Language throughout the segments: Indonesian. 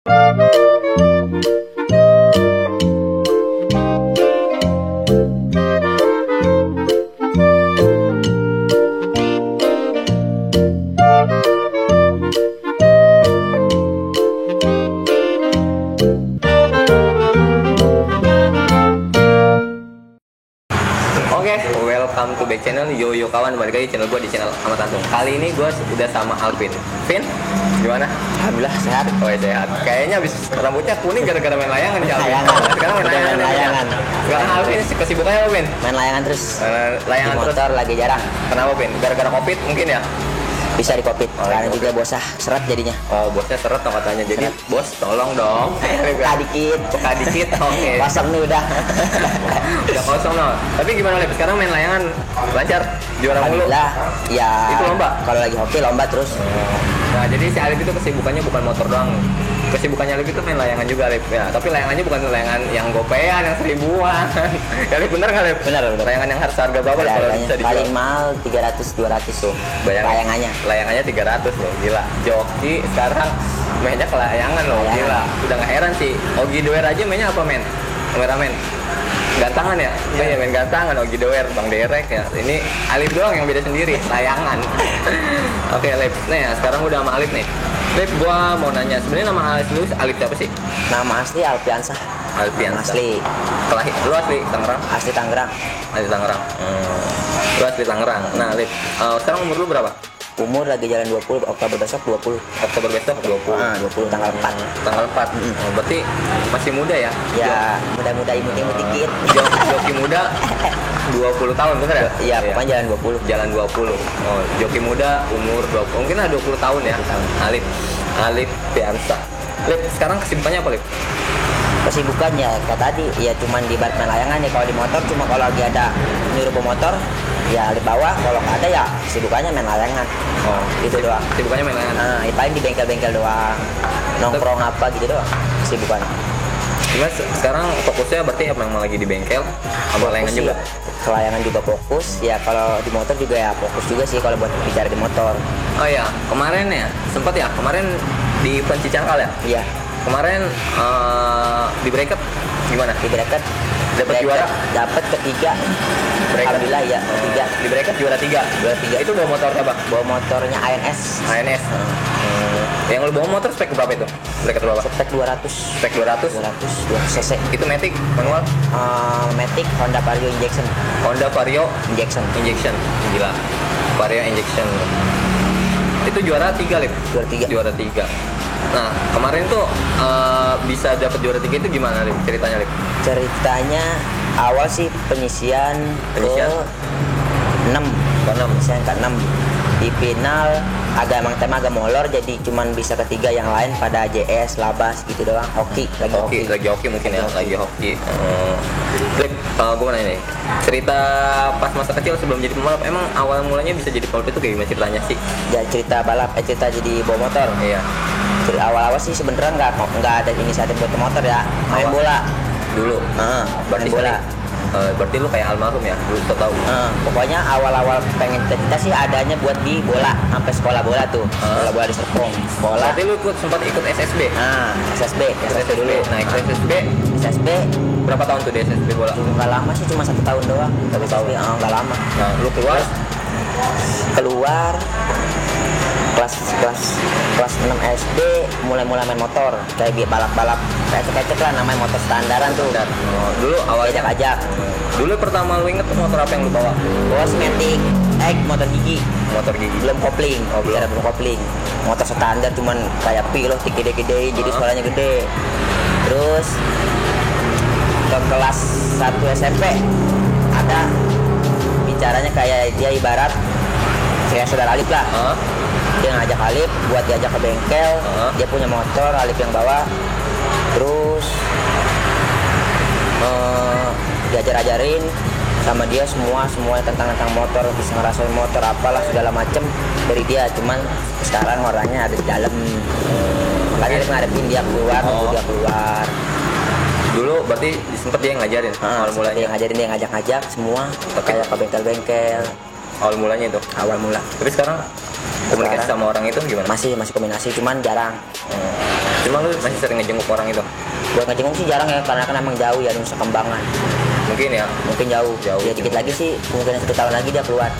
Oke, welcome to back channel Yo kawan, balik lagi channel gue di channel Ahmad Tantung. Kali ini gue udah sama Alvin. Vin, gimana? Alhamdulillah sehat. Oh ya sehat. Kayaknya habis rambutnya kuning gara-gara main layangan ya Alvin. Sekarang main layangan. Sekarang Alvin kesibukannya apa Vin? Main layangan terus. Layangan di motor terus. lagi jarang. Kenapa Vin? Gara-gara covid mungkin ya? Bisa di covid. Karena juga bosah seret jadinya. Oh bosnya seret dong katanya. Jadi bos tolong dong. Peka dikit. Oke. Kosong nih udah. Udah kosong no. Tapi gimana Lip? Sekarang main layangan lancar, juara mulu. Alhamdulillah. Ya. Itu lomba. Kalau lagi hoki lomba terus. Nah jadi si Alip itu kesibukannya bukan motor doang. Kesibukannya Alip itu main layangan juga Alip ya. Tapi layangannya bukan layangan yang gopean, yang 1000-an. Ya Alip bener nggak Alip? Bener. Layangan yang harga berapa kalau bisa dijual? Paling mahal 300-200 tuh. Layangannya. Layangannya 300 loh, gila. Joki sekarang mainnya ke layangan loh, gila. Udah nggak heran sih. Ogi Doer aja mainnya apa men? Kameramen. Gantangan ya? Iya main gantangan, Ogi Doer, Bang Derek ya. Ini Alip doang yang beda sendiri, layangan. Oke Alip, nih sekarang udah sama Alip nih. Alip, gua mau nanya, sebenarnya nama asli lu Alip siapa sih? Nama asli Alpiansah. Alpiansah. Asli. Lu asli Tangerang? Asli Tangerang. Asli Tangerang. Lu asli Tangerang. Nah Alip, sekarang umur lu berapa? Umur lagi jalan 20, Oktober besok 20. Oktober besok 20. 20 tanggal 4. Tanggal 4. Oh, berarti masih muda ya? Ya, mudah-mudah imut-imut dikit. Joki muda 20 tahun bener ya? Iya, pokoknya jalan 20. Jalan 20. Oh, joki muda umur 20. Mungkin ada 20 tahun ya. Alip Piansa. Lip, sekarang kesibukannya apa, Lip? Kesibukannya kayak tadi ya cuman di bar main layangan ya. Kalau di motor cuma kalau lagi ada nyuruh pemotor ya di bawah, kalau nggak ada ya kesibukannya main layangan. Oh, itu doang. Kesibukannya main layangan. Nah, ya paling di bengkel-bengkel doang, nongkrong apa gitu doang kesibukan. Cuma sekarang fokusnya berarti emang lagi di bengkel sama layangan juga. Ke layangan juga fokus ya, kalau di motor juga ya fokus juga sih kalau buat bicara di motor. Oh ya, kemarin ya sempat ya kemarin di Penci Cangkal ya. Iya. Kemarin di bracket gimana? Di bracket dapat juara, dapat ketiga. Alhamdulillah ya, ketiga. Di bracket juara 3. Itu bawa motor apa? Bawa motornya ANS. Yang lu bawa motor spek berapa itu? Bracket berapa? Spek 200. Spek 200 cc. Itu Matic manual? Matic Honda Vario injection. Honda Vario injection. Gila. Vario injection. Itu juara 3 Lip. Juara 3. Nah, kemarin tuh bisa dapat juara 3 itu gimana Lip? Ceritanya Lip? Ceritanya awal sih penyisian ke 6. Penyisian ke 6. Di final emang tema agak molor, jadi cuman bisa ketiga, yang lain pada JS, Labas gitu doang. Hoki lagi hoki mungkin ya, lagi hoki. Lip, gue mau nanya nih, cerita pas masa kecil sebelum jadi pembalap, emang awal mulanya bisa jadi pembalap itu kayak gimana ceritanya sih? Ya cerita balap, cerita jadi bawa motor. Iya. Awal-awal sih sebenarnya nggak ada inisiatif buat motor ya, main bola dulu. Main bola. Berarti lu kayak almarhum ya, lu tahu. Pokoknya awal-awal pengen cita-cita sih adanya buat di bola, sampai sekolah bola tuh. Sekolah bola di Serpong. Sekolah. Berarti lu sempat ikut SSB? SSB dulu. Nah, ikut SSB. Berapa tahun tuh di SSB bola? Nggak lama sih, cuma 1 tahun doang. 1 tahun. Nggak lama. Nah, lu keluar kelas 6 SD mulai main motor, kayak balap-balap kayak lah, namanya motor standaran tuh. Dulu awalnya ajak. Dulu pertama lu inget motor apa yang lu bawa? Bawa Matic motor gigi. Belum kopling. Belum kopling. Motor standar cuman kayak pilot gede-gede, jadi suaranya gede. Terus ke kelas 1 SMP ada bicaranya kayak dia ibarat kayak saudara Alip lah. Dia ngajak Alip buat diajak ke bengkel. Dia punya motor, Alip yang bawa. Terus diajarin sama dia semua tentang motor, bisa ngerasain motor apalah segala macem dari dia. Cuman sekarang orangnya ada di dalam, makanya Alip ngadepin dia keluar. Dia keluar dulu berarti sempet dia yang ngajarin. Awal mulanya dia ngajarin, dia ngajak semua kayak ke bengkel-bengkel. Awal mulanya itu. Awal mula. Tapi sekarang komunikasi sama orang itu gimana? Masih komunikasi, cuman jarang. Cuma lu masih sering ngejenguk orang itu? Buat ngejenguk sih jarang ya, karena kan emang jauh ya, Nusa Kembangan. Mungkin ya. Mungkin jauh. Ya dikit lagi sih, mungkin 1 tahun lagi dia keluar.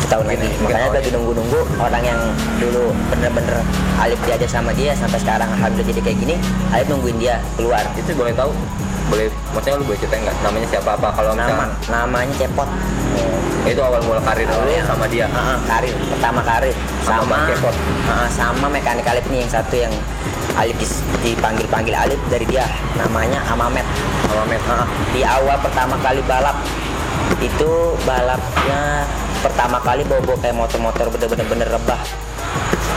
Setahun lagi. Makanya lagi nunggu-nunggu orang yang dulu bener-bener Alif diajak sama dia sampai sekarang alhamdulillah jadi kayak gini. Alif nungguin dia keluar. Itu boleh tahu? Boleh, maksudnya lu boleh ceritain nggak? Namanya siapa apa? Kalau misalnya Namanya Cepot. itu awal mula karir lu sama dia. Karir, pertama karir sama Cepot. sama mekanik Alif nih, yang satu yang Alif dipanggil Alif dari dia, namanya Amamet. Di awal pertama kali balap itu balapnya pertama kali bawa kayak motor-motor bener-bener rebah.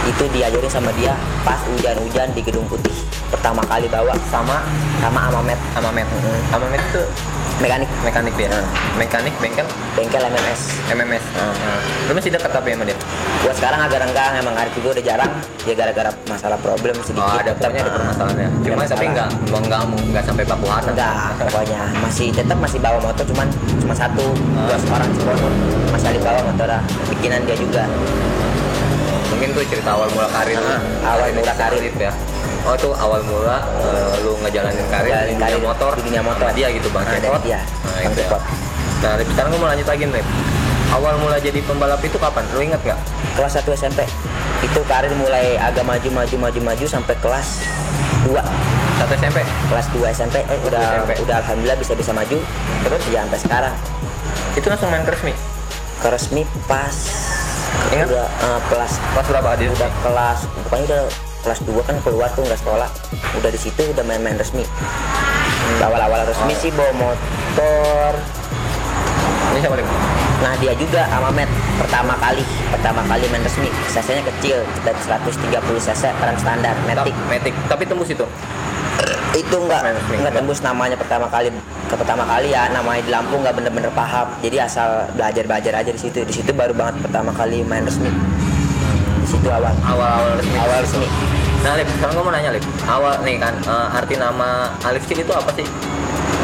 Itu diajarin sama dia pas hujan-hujan di Gedung Putih. Pertama kali bawa sama Amamet. Amamet itu mekanik dia. Mekanik bengkel MMS. Lu masih dekat tapi sama dia? Buat sekarang agak renggang, emang Arif juga udah jarang. Dia gara-gara masalah problem sedikit. Ada permasalahannya. Cuma tapi enggak sampai baku hantam. Enggak, pokoknya masih bawa motor, cuma satu, dua orang Cirebon. Masih Alif bawa motor bikinan dia juga. Mungkin tuh cerita awal mula karir. Awal mula karir ya. Oh itu awal mula lu ngejalanin karir di dunia motor dia gitu Bang Cepot. Iya. Bang Cepot. Nah, sekarang gue mau lanjut lagi nih. Awal mula jadi pembalap itu kapan? Lu ingat nggak? Kelas 1 SMP. Itu karir mulai agak maju sampai kelas 2. 1 SMP. Kelas 2 SMP udah alhamdulillah bisa maju. Terus ya sampai sekarang. Itu langsung main resmi. Ke resmi pas ingat? Udah kelas berapa dia? Udah pokoknya udah kelas 2 kan keluar tuh nggak sekolah. Udah di situ udah main resmi. Awal-awal resmi sih bawa motor. Ini siapa lagi? Nah dia juga Amamet pertama kali main resmi. cc-nya kecil dan 130 cc peran standar Matic. Tapi tembus itu nggak tembus namanya pertama kali ya, namanya di Lampung nggak bener-bener paham, jadi asal belajar aja di situ baru banget pertama kali main resmi. Di situ awal resmi. Nah Alif, sekarang gue mau nanya Alif, awal nih kan arti nama Alif Kecil itu apa sih?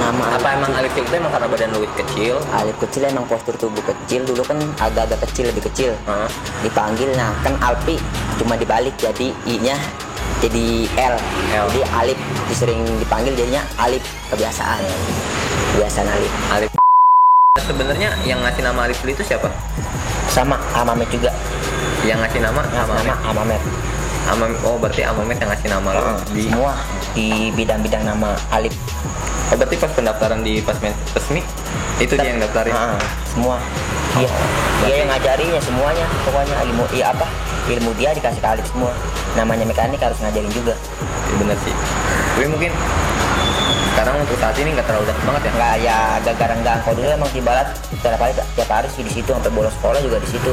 Emang Alif Kecil itu emang karena badan lu kecil? Alif Kecil emang postur tubuh kecil, dulu kan agak-agak kecil, lebih kecil. Dipanggil, nah kan Alpi cuma dibalik jadi I-nya jadi L. Jadi Alif sering dipanggil jadinya Alif, kebiasaan Alif. Sebenarnya yang ngasih nama Alif itu siapa? Sama Amamet juga. Yang ngasih nama Amamet. Oh berarti Amamet yang ngasih nama lo? Semua di bidang-bidang nama Alif. Oh berarti pas pendaftaran di pas resmi itu dia yang daftarin? Semua. Dia yang ngajarinya semuanya, pokoknya ilmu dia dikasih ke Alif semua. Namanya mekanik harus ngajarin juga. Ya, bener sih. Tapi mungkin sekarang untuk saat ini nggak terlalu deket banget ya? Nggak, ya agak garang-garang. Kalau dulu emang di balat tiap hari sih di situ, sampai bolos sekolah juga di situ.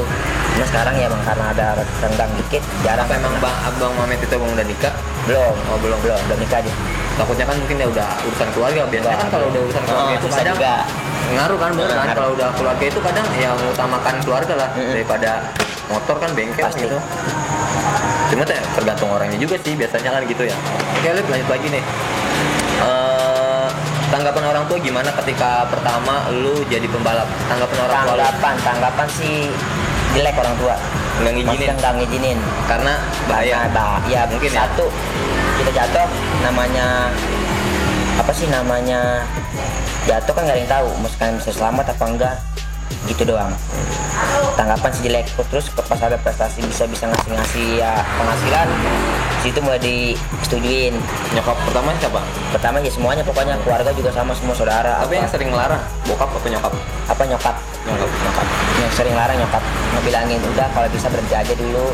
Cuma sekarang ya emang karena ada renggang dikit, jarang. Apa emang abang Mamet itu emang udah nikah? Belum. Belum Nikah aja. Takutnya kan mungkin ya udah urusan keluarga. Biasanya kan kalau udah urusan keluarga itu kadang juga ngaruh kan, bener kan? Kalau udah keluarga itu kadang yang mengutamakan keluarga lah daripada motor kan bengkel gitu. Cuma tuh tergantung orangnya juga sih, biasanya kan gitu ya. Oke Lip, lanjut lagi nih. Tanggapan orang tua gimana ketika pertama lu jadi pembalap? Tanggapan sih jelek orang tua. Nggak ngizinin. Karena bahaya. Ya mungkin satu kita jatuh, namanya jatuh kan nggak ada yang tahu bisa selamat apa enggak, gitu doang. Tanggapan sih jelek. Terus pas ada prestasi bisa ngasih ya penghasilan, situ mulai disetujuin. Nyokap pertama siapa? Pertama ya semuanya, pokoknya keluarga juga sama, semua saudara. Tapi yang sering ngelarang bokap apa nyokap? Nyokap. Yang sering larang nyokap, ngebilangin udah kalau bisa berhenti aja dulu.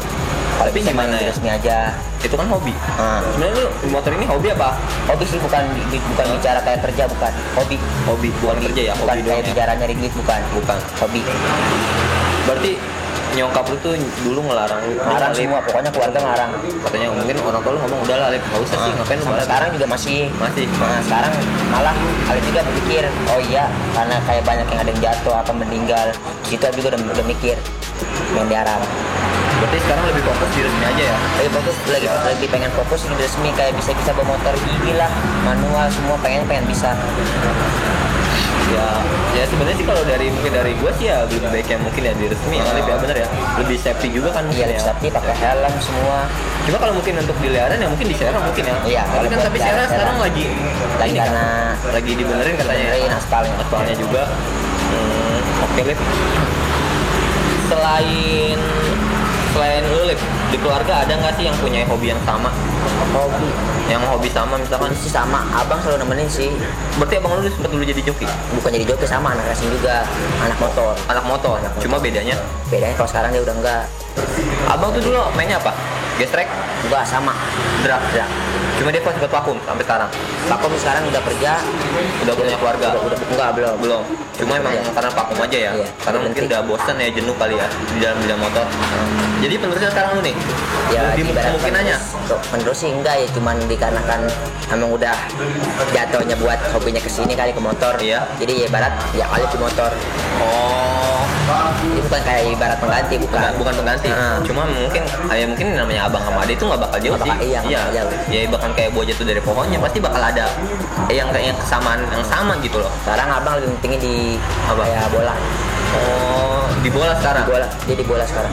Kalau bisa gimana ya? Resmi aja. Itu kan hobi. Sebenarnya lu motor ini hobi apa? Hobi sih, bukan bicara kayak kerja, bukan. Hobi bukan kerja ya? Bukan hobi kayak bicara nyari duit, bukan. Hobi. Berarti nyokap lu tuh dulu ngelarang lu? Ngelarang semua, pokoknya keluarga ngelarang. Katanya mungkin orang tua lu ngomong udah lah Alif, nggak usah sih, ngapain lu sampai sekarang juga masih. Nah, sekarang malah Alif juga berpikir, oh iya, karena kayak banyak yang ada yang jatuh apa meninggal, situ juga udah mikir main diarang. Berarti sekarang lebih fokus di resmi aja ya? Lagi pengen fokus di resmi, kayak bisa bawa motor gigi lah, manual semua pengen bisa. Ya sebenarnya sih kalau mungkin dari gue sih ya lebih baik yang mungkin ya di resmi yang lebih ya bener ya, lebih safety juga kan mungkin Iya, ya. safety, pakai helm semua. Cuma kalau mungkin untuk diliaran ya mungkin di Serang mungkin ya. Iya, Tapi kan buat tapi Serang Serang sekarang lagi lagi ini kan, karena lagi dibenerin katanya. dibenerin aspalnya. Aspalnya juga. Oke Lip. Selain lu Lip, di keluarga ada nggak sih yang punya hobi yang sama? Hobi Yang hobi sama misalkan? sih sama, abang selalu nemenin sih. Berarti abang lu sempat dulu jadi joki? Bukan jadi joki, sama anak racing juga, anak motor. Anak motor. Cuma bedanya Bedanya kalau sekarang dia udah enggak. abang tuh dulu mainnya apa? Gestrek, Enggak sama. drag. Cuma dia sempat vakum sampai sekarang. Vakum sekarang udah kerja. Udah punya keluarga. Udah enggak, belum. Cuma emang Iya. karena vakum aja ya. Iya, Karena mungkin berhenti. udah bosan ya, jenuh kali ya di dalam bidang motor. Jadi penerusnya sekarang lu nih. Ya di ibarat kemungkinannya. penerus sih enggak ya, cuman dikarenakan emang udah jatuhnya buat hobinya kesini kali ke motor. Iya. Jadi ya ibarat ya kali di motor. Oh, Ini bukan kayak ibarat pengganti, bukan. bukan pengganti. Nah. Cuma mungkin namanya abang sama ade itu nggak bakal jauh Nggak sih. bakal- iya, nggak bakal jauh. Ya bahkan kayak buah jatuh dari pohonnya pasti bakal ada yang kesamaan yang sama gitu loh. Sekarang abang lebih pentingnya di Apa? kayak bola. Oh, di bola sekarang. Bola, dia di bola sekarang.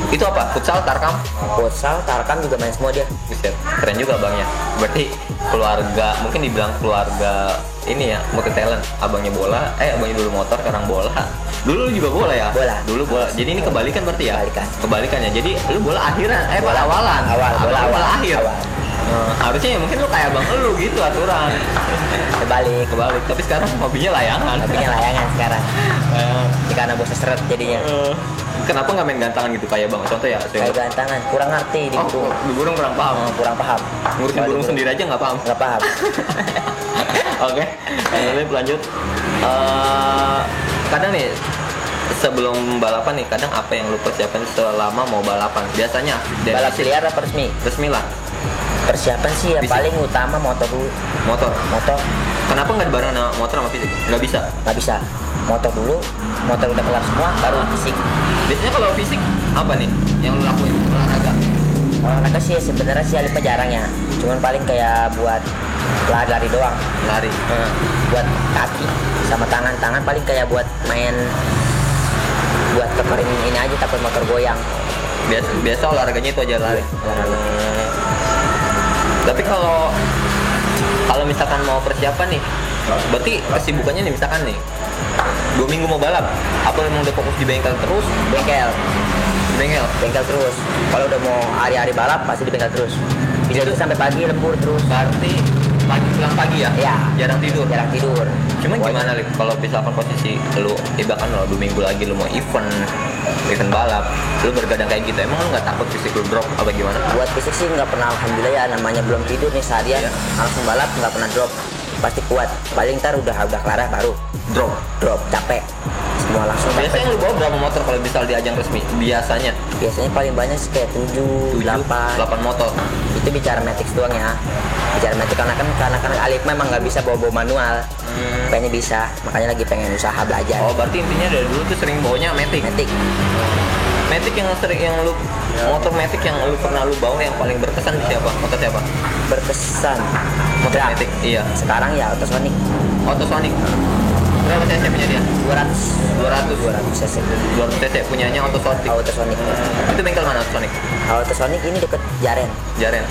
Itu apa? Futsal, tarkam? Futsal, tarkam juga main semua dia. Buset, keren juga abangnya. Berarti keluarga, mungkin dibilang keluarga ini ya, multi talent. Abangnya bola, abangnya dulu motor, sekarang bola. Dulu lu juga bola ya? Bola. Dulu bola. Jadi ini kebalikan berarti ya? Kebalikan. Kebalikannya. Jadi lu bola akhiran, bola awalan. Awal, bola Abang awal. akhir. Awal. Harusnya ya mungkin lu kayak abang lu gitu aturan. Kebalik. Tapi sekarang hobinya layangan. Tapi layangan sekarang. Eh, Ini karena bosnya seret jadinya. Kenapa nggak main gantangan gitu kayak bang? Contoh ya. Kayak gantangan, kurang ngerti di burung. di burung kurang paham. Kurang paham. Ngurusin Kalau di burung sendiri aja nggak paham. Nggak paham. Oke, lanjut. Kadang nih sebelum balapan nih, kadang apa yang lu persiapkan selama mau balapan? Biasanya dari Balap liar apa resmi? resmi lah, Persiapan sih ya Fisik. paling utama motor dulu. motor. Motor Kenapa nggak dibareng sama motor sama fisik? Nggak bisa. nggak bisa. Motor dulu, motor udah kelar semua, baru fisik. Biasanya kalau fisik apa nih yang lu lakuin olahraga? Olahraga sih sebenarnya sih Alipnya jarang ya. Cuman paling kayak buat lari-lari doang. Lari. Buat kaki sama tangan paling kayak buat main, buat kekerin ini aja, takut motor goyang. Biasa olahraganya itu aja lari. Olahraga. Tapi kalau misalkan mau persiapan nih, berarti kesibukannya nih misalkan nih 2 minggu mau balap, apa memang udah fokus di bengkel terus? Bengkel, Di bengkel. bengkel terus. Kalau udah mau hari-hari balap pasti di bengkel terus. Bisa Itu- tuh sampai pagi lembur terus. Berarti pulang pagi ya? Iya. Jarang tidur. Jarang tidur. Cuman Buat- gimana Lip, kalau misalkan posisi lu ibaratkan lo 2 minggu lagi lu mau event balap, lu bergadang kayak gitu, emang lu nggak takut fisik lu drop apa gimana? Buat fisik sih nggak pernah, alhamdulillah ya, namanya belum tidur nih seharian, Iya. langsung balap nggak pernah drop, pasti kuat. Paling ntar udah kelar baru Drop. capek, semua langsung capek. Biasanya lu bawa berapa motor kalau misal di ajang resmi? Biasanya Biasanya paling banyak sih kayak 7, 8. 8 motor. Itu bicara Matic doang ya. Bicara Matic karena kan Alif memang nggak bisa bawa manual. Pengennya bisa, makanya lagi pengen usaha belajar. Oh, berarti intinya dari dulu tuh sering bawanya Matic. Matic Matic motor Matic yang lu pernah lu bawa yang paling berkesan siapa? Motor siapa? berkesan. Motor Drag. Matic. Iya. Sekarang ya Autosonic Autosonic. Berapa cc punya dia? 200 200 cc. 200 cc punyanya Autosonic. Autosonic. Itu bengkel mana Autosonic? Autosonic ini deket Jaren, Jaren.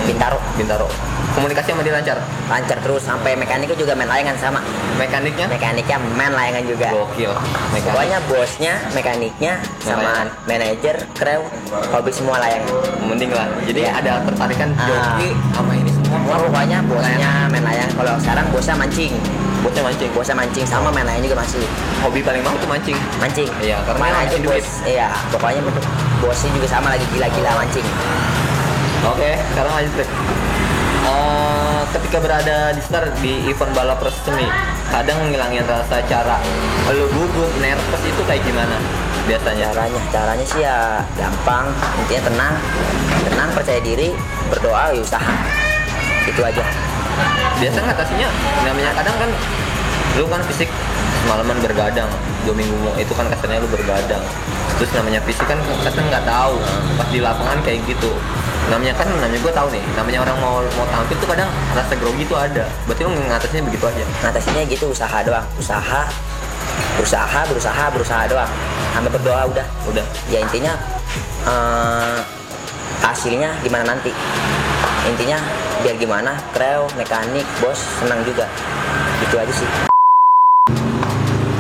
Bintaro. Komunikasi sama dia lancar. lancar terus sampai mekaniknya juga main layangan sama. Mekaniknya Mekaniknya main layangan juga. gokil. Mekanik. Pokoknya bosnya, mekaniknya, sama Layangan. manajer, kru, hobi semua layangan. Mending lah. Jadi Iya. ada tertarikan Ah. joki sama ini semua. Semua pokoknya bosnya main layangan. Kalau sekarang bosnya mancing. Bosnya mancing. Bosnya mancing sama main layangan juga masih Hobi paling mahal tuh mancing. mancing. Iya, karena main aja ngabisin duit. bos. Iya, pokoknya bosnya juga sama lagi gila-gila mancing. Oke, sekarang lanjut Rick. Ketika berada di start di event balap resmi, kadang ngilangin rasa cara lu gugup, nervous itu kayak gimana biasanya? Caranya sih ya gampang, intinya tenang, percaya diri, berdoa, ya usaha. Itu aja. Biasa ngatasinya namanya kadang kan lu kan fisik semalaman bergadang 2 minggu itu kan kasarnya lu bergadang, terus namanya fisik kan kadang nggak tahu pas di lapangan kayak gitu namanya gue tahu nih, namanya orang mau tampil tuh kadang rasa grogi tuh ada. Berarti lu ngatasinnya begitu aja. Ngatasinnya gitu, usaha doang, berusaha doang, sampai berdoa udah. Ya intinya hasilnya gimana nanti, intinya biar gimana kreo, mekanik, bos senang juga, itu aja sih.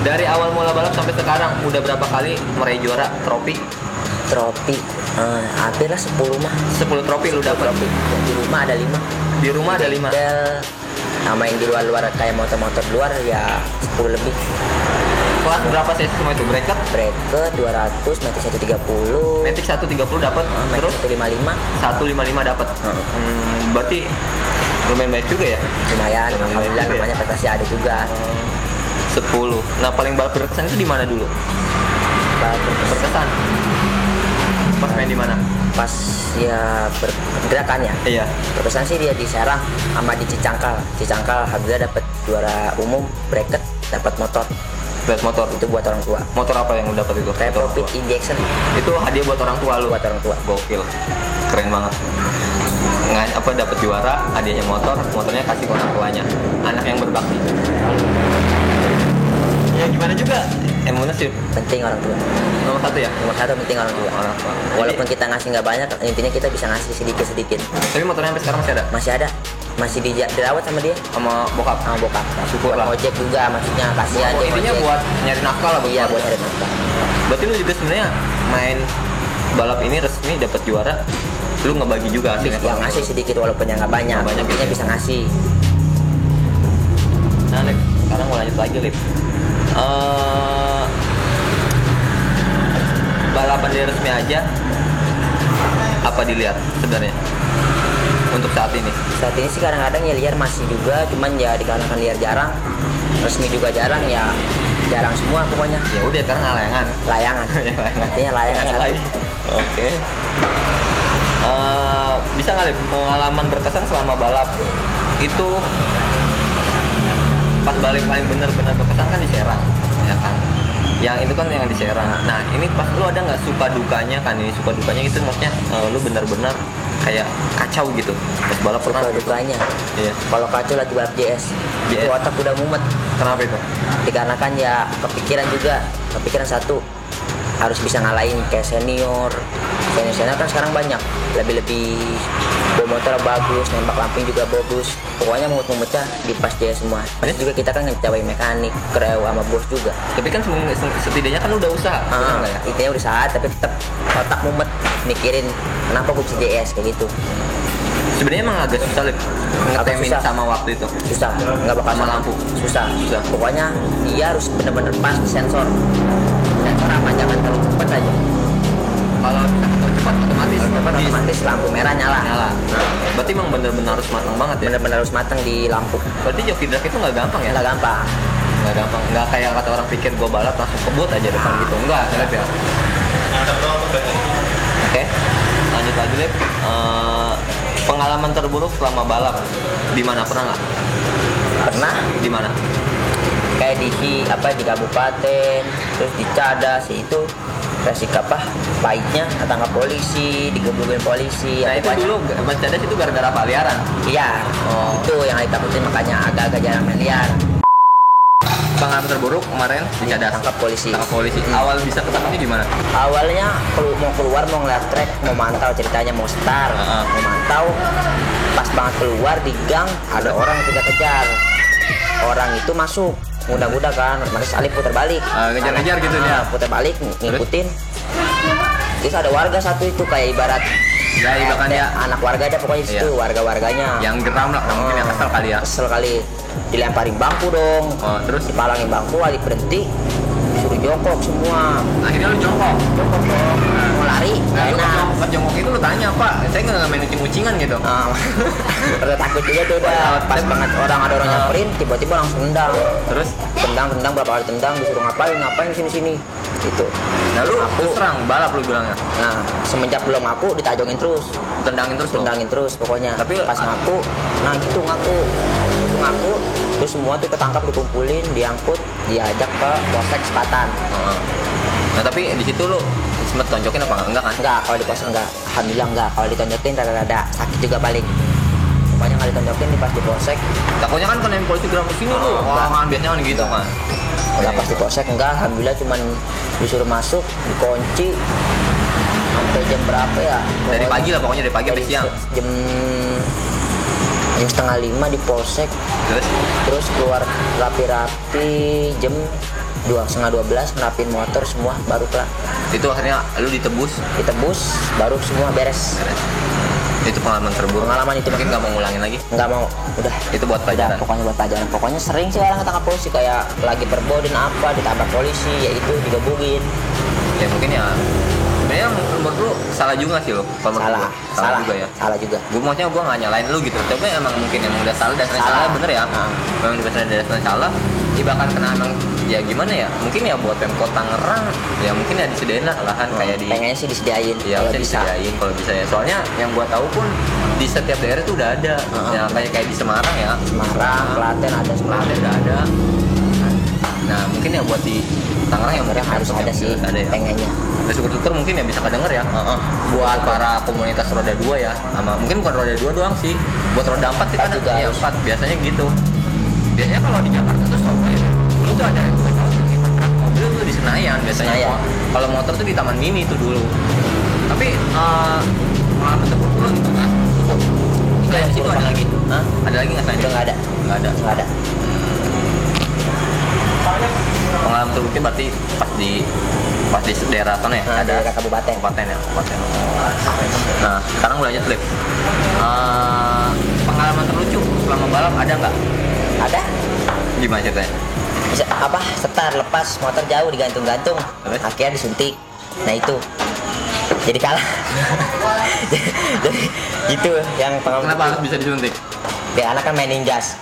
Dari awal mula balap sampai sekarang udah berapa kali meraih juara trofi? Hampir lah 10 mah. 10 trofi lu dapat. Di rumah ada 5. Di rumah ada 5. Sama yang di luar kayak motor-motor luar ya 10 lebih. Kelas berapa sih semua itu? Bracket 200, Matic 130. Matic 130 dapat. Terus Terus 155 dapat. Berarti lumayan baik juga ya. Lumayan, alhamdulillah juga ya? namanya prestasi ada juga. 10. Nah, paling balap berkesan itu di mana dulu? Berkesan. Pas main di mana? Pas ya bergerakan ya. Iya. Berkesan sih dia di Serang sama di Cicangkal. Alhamdulillah dapat juara umum bracket, dapat motor. Buat motor. Itu buat orang tua. Motor apa yang lu dapat itu? Kayak Motor Profit orang tua. Injection Itu hadiah buat orang tua lu. buat orang tua. Gokil. Keren banget. Apa dapat juara, hadiahnya motornya kasih ke orang tuanya. Anak yang berbakti. Ya gimana juga? Emangnya sih Penting orang tua. nomor 1 ya? Nomor 1 penting orang tua. Orang tua. Walaupun kita ngasih nggak banyak, intinya kita bisa ngasih sedikit. Tapi motornya sampai sekarang masih ada? Masih ada, masih dirawat sama dia, Sama bokap? sama bokap. Syukur Buat lah. ojek juga, maksudnya kasihan dia Intinya ojek. buat nyari nafkah lah. Iya, buat keluarga. nyari nafkah. Berarti lu juga sebenarnya main balap ini resmi dapat juara, lu ngebagi juga hasilnya. Yang ngasih sedikit walaupun yang nggak banyak, Nggak banyak, intinya gitu. bisa ngasih. Nah, Lip, sekarang mau lanjut lagi, Lip. Balapan dia resmi aja, apa dilihat sebenarnya untuk saat ini? Saat ini sih kadang-kadang ya liar masih juga, cuman ya dikarenakan liar jarang, resmi juga jarang, ya jarang semua pokoknya. Ya udah, sekarang layangan. Layangan, Ya, layangan. artinya layangan satu. lagi. Oke. Bisa nggak, Lip, pengalaman berkesan selama balap itu pas balik paling bener-bener berkesan kan di Serang, ya kan? Yang itu kan yang di Serang. Nah, ini pas lu ada nggak suka dukanya kan? Ini suka dukanya itu maksudnya lu benar-benar kayak kacau gitu pas balap pernah? Suka dukanya. Iya. Kalau kacau lagi balap JS, itu otak udah mumet. Kenapa itu? Dikarenakan ya kepikiran satu, harus bisa ngalahin kayak senior kan sekarang banyak, lebih bawa motor bagus, nembak lamping juga bagus, pokoknya mumet-mumetnya di pas JS semua. Pasti juga kita kan ngecewain mekanik, kreu sama bos juga. Tapi kan setidaknya kan lu udah usaha, benar nggak ya? Intinya udah saat, tapi tetap otak mumet mikirin kenapa gue bisa JS kayak gitu. Sebenarnya emang agak susah, Lip, ngetemin susah. sama waktu itu. Susah, nggak bakal Sama sama. lampu. Susah. Susah. Pokoknya dia harus bener-bener pas di sensor apa, jangan terlalu cepat aja. Kalau cepat Otomatis lampu merah nyala. nyala. Berarti emang bener-bener harus matang banget ya. Bener-bener harus matang di lampu. Berarti joki drag itu nggak gampang ya? Nggak gampang. Nggak gampang. Nggak kayak kata orang pikir gue balap langsung kebut aja depan gitu. Enggak, Lip ya. Oke, lanjut lagi, Lip. Pengalaman terburuk selama balap di mana, pernah nggak? Pernah Di mana? kayak di kabupaten, terus di Cadas itu resik pahitnya ketangkap polisi, digebukin polisi. Nah, itu dulu Mas Cadas itu gara-gara paliaran. Iya. Oh. Itu yang ditakutin, makanya agak-agak jarang main liar. Pengalaman terburuk kemarin di Cadas. Tangkap polisi. Tangkap polisi. Awal bisa ketangkapnya gimana? Awalnya mau keluar, mau ngeliat trek, mau mantau, ceritanya mau start, mau mantau. Pas banget keluar di gang ada orang yang kejar-kejar. Orang itu masuk, mudah-mudah kan, otomatis Alif putar balik. Ngejar-ngejar gitu dia. Putar balik, ngikutin. Terus ada warga satu itu kayak ibarat Ya, ibaratkan dia anak warga ada pokoknya di situ, Iya. warga-warganya. yang geram lah, mungkin yang kesel kali ya. Kesel kali, dilemparin bangku dong. Oh, terus Dipalangin bangku, Alif berhenti, suruh jongkok semua. akhirnya lu jongkok. Jongkok dong, mau lari, Nah, gak lu enak. pas jongkok itu lu tanya, Pak, saya nggak main ucing-ucingan gitu. Udah takut juga tuh, udah pas banget ada orang nyamperin, tiba-tiba langsung tendang. Terus, Tendang berapa kali tendang, disuruh ngapain sini gitu. nah lu Aku- serang balap lu bilangnya. Nah, semenjak belum ngaku ditajongin terus, Tendangin terus lu. tendangin terus pokoknya. Tapi- pas ngaku, nah gitu ngaku, terus semua tuh ketangkap, dikumpulin, diangkut, diajak ke polsek Sepatan. Heeh. Nah, tapi di situ lu sempet tonjokin apa enggak kan? Enggak, kalau di polsek enggak. Alhamdulillah enggak. Kalau ditonjokin rada-rada sakit juga paling. Pokoknya nggak ditonjokin di pas di polsek. Takutnya kan kena polisi gerak kesini lu. Wah kan biasanya kan gitu kan. Enggak, pas di polsek enggak. Alhamdulillah cuman disuruh masuk, dikunci sampai jam berapa ya? Dari pagi lah pokoknya, dari pagi sampai siang. Jam setengah 5 di polsek. Terus keluar rapi-rapi jam setengah 12 ngerapin motor semua baru kelar. Itu akhirnya lu ditebus baru semua beres. Itu pengalaman terburuk. Pengalaman itu mungkin nggak mau ngulangin lagi. Nggak mau, udah. Itu buat pelajaran. Pokoknya buat pelajaran. Pokoknya sering sih orang ketangkap polisi, kayak lagi berbodin apa ditabrak polisi, ya itu digebukin. Ya mungkin ya. Sebenarnya menurut lu salah juga sih lo. Salah juga ya. Salah juga. Gue maksudnya gue nggak nyalain lu gitu. Tapi emang mungkin emang udah salah, dasarnya salah bener ya. Memang dasarnya salah. Ya bahkan kena emang ya gimana ya? Mungkin ya buat Pemkot Tangerang ya mungkin ya disediain lah lahan kayak di. Pengennya sih disediain. Ya kalau bisa disediain kalau bisa ya. Soalnya yang gua tahu pun di setiap daerah itu udah ada. Ya kayak di Semarang ya. Semarang, Klaten ada semua. Klaten udah ada. Nah mungkin ya buat di Tangerang yang mungkin harus ada sih ada ya. Pengennya. Nah, syukur-syukur mungkin ya bisa kedenger ya. Buat para komunitas roda 2 ya. Sama mungkin bukan roda 2 doang sih. Buat roda 4 kita ada ya 4 biasanya gitu. Biasanya kalau di Jakarta tuh selalu ya. Dulu tuh ada yang mobil tuh di Senayan biasanya. Kalau motor tuh di Taman Mini tuh dulu. Tapi pengalaman terburuk gitu kan. Selain situ ada lagi. Ada lagi nggak selain itu? Nggak ada. Nggak ada. Pengalaman terburuknya berarti pas di daerah sana ya? Ada daerah kabupaten ya. Nah, sekarang gue lanjut Lip. Pengalaman terlucu selama balap ada nggak? Ada. Gimana ceritanya? Bisa apa? Setar lepas motor jauh digantung-gantung. Akhirnya disuntik. Nah itu. Jadi kalah. Jadi itu yang pengalaman. Kenapa harus bisa disuntik? Dia anak kan mainin gas.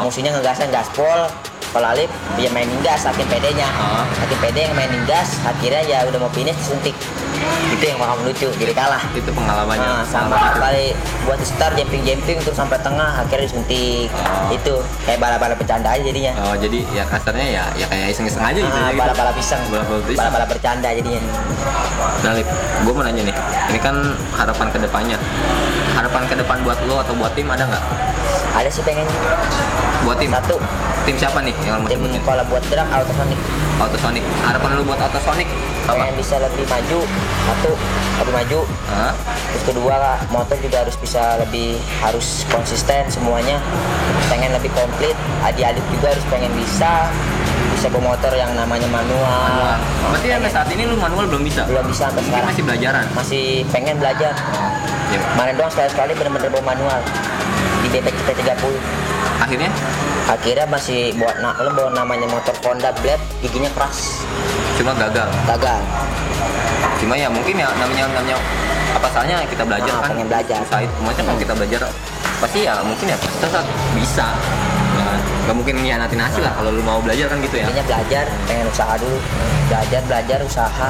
Musuhnya ngegasan gaspol. Kalau Alif dia mainin gas, saking pedenya. Saking pede yang mainin gas, akhirnya ya udah mau finish disuntik. Itu yang pengalaman lucu, jadi kalah. Itu pengalamannya. Sama kali buat start jumping terus sampai tengah akhirnya disuntik. Itu kayak bala-bala bercanda aja jadinya. Jadi ya kasarnya ya kayak iseng-iseng aja gitu. Bala-bala pisang. Bala-bala bercanda jadinya. Nah, Lip, gue mau nanya nih. Ini kan harapan kedepannya. Harapan ke depan buat lo atau buat tim ada nggak? Ada sih pengen. Buat tim? Satu. Tim siapa nih yang mau tim sebutin? Kalau buat drag Autosonic. Harapan lu buat Autosonic apa? Pengen bisa lebih maju. Satu, lebih maju. Terus kedua, motor juga harus konsisten semuanya. Pengen lebih komplit. Adik-adik juga harus pengen bisa bawa motor yang namanya manual. Berarti sampai saat ini lu manual belum bisa? Belum bisa sampai sekarang. Masih belajaran? Masih pengen belajar. Kemarin doang sekali bener-bener bawa manual di BPC T30. Akhirnya masih bawa namanya motor Honda Blade, giginya keras. Cuma gagal. Cuma ya mungkin ya namanya apa salahnya kita belajar kan? Pengen belajar. Maksudnya kalau kita belajar pasti ya mungkin ya pasti bisa. Gak mungkin ngianatin hasil lah kalau lu mau belajar kan gitu ya. Intinya belajar, pengen usaha dulu. Belajar usaha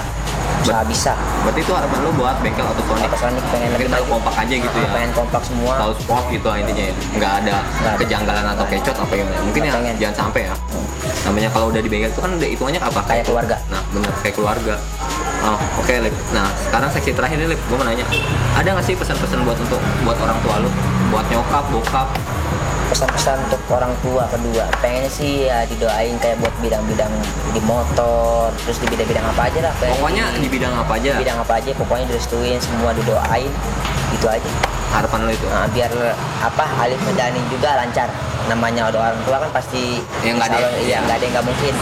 bisa. Berarti itu harapan lu buat bengkel Autosonic pengen lebih tahu kompak aja gitu ya. Pengen kompak semua. Tahu sport gitu intinya ya. Nggak ada kejanggalan atau kecot apa ya. Mungkin ya jangan sampai ya. Namanya kalau udah di bengkel itu kan udah hitungannya apa? Kayak keluarga. Nah, bener kayak keluarga. Oke, Lip. Nah, sekarang seksi terakhir nih, Lip. Gue mau nanya. Ada nggak sih pesan-pesan buat orang tua lu? Buat nyokap, bokap? Pesan-pesan untuk orang tua kedua, pengennya sih ya didoain kayak buat bidang-bidang di motor, terus di bidang-bidang apa aja lah. Pokoknya di bidang apa aja? Bidang apa aja, pokoknya direstuin, semua didoain, gitu aja. Harapan lo itu? Biar Alif Medani juga lancar. Namanya orang tua kan pasti nggak ada yang nggak mungkin.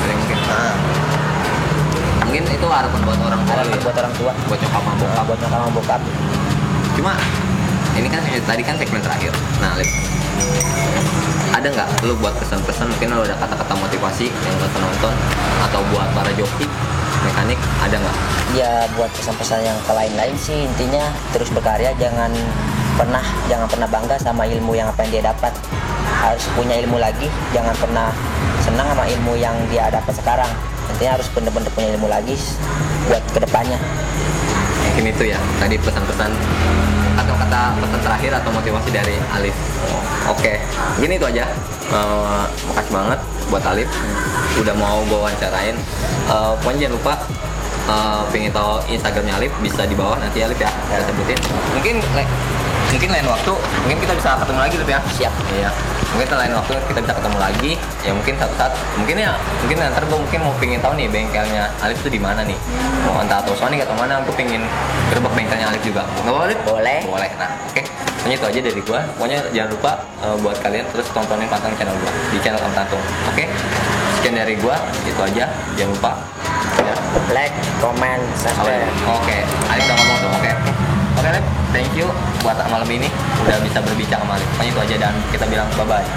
Mungkin itu harapan buat orang tua. Buat orang tua. Buat nyokap sama bokap. Cuma ini kan tadi kan segmen terakhir. Nah, Lip, ada nggak lu buat pesan-pesan, mungkin lu ada kata-kata motivasi yang buat penonton atau buat para joki mekanik, ada nggak? Ya buat pesan-pesan yang ke lain-lain sih, intinya terus berkarya, jangan pernah bangga sama ilmu yang apa yang dia dapat. Harus punya ilmu lagi, jangan pernah senang sama ilmu yang dia dapat sekarang. Intinya harus bener-bener punya ilmu lagi buat kedepannya. Mungkin itu ya tadi pesan-pesan atau kata pesan terakhir atau motivasi dari Alif. Oke, gini itu aja. Makasih banget buat Alif udah mau gue wawancarain. Pokoknya jangan lupa pengen tahu Instagramnya Alif, bisa di bawah nanti Alif ya, kita sebutin. Mungkin lain waktu mungkin kita bisa ketemu lagi Alif ya. Siap. Iya, mungkin lain waktu kita bisa ketemu lagi ya, mungkin satu saat mungkin nanti gue mungkin mau pengen tahu nih bengkelnya Alif tuh di mana nih, mau entah atau Sonic atau mana, gue pengen gerbek bengkelnya Alif juga, nggak boleh? Boleh. Nah oke, hanya itu aja dari gue. Pokoknya jangan lupa buat kalian terus tontonin pantang channel gue di channel Om Tantung. Oke, sekian dari gue, itu aja, jangan lupa ya. Like, comment, subscribe. Oke, Alif udah ngomong tuh. Oke Alif, thank you buat malam ini udah bisa berbincang sama Alif. Pokoknya itu aja dan kita bilang bye bye.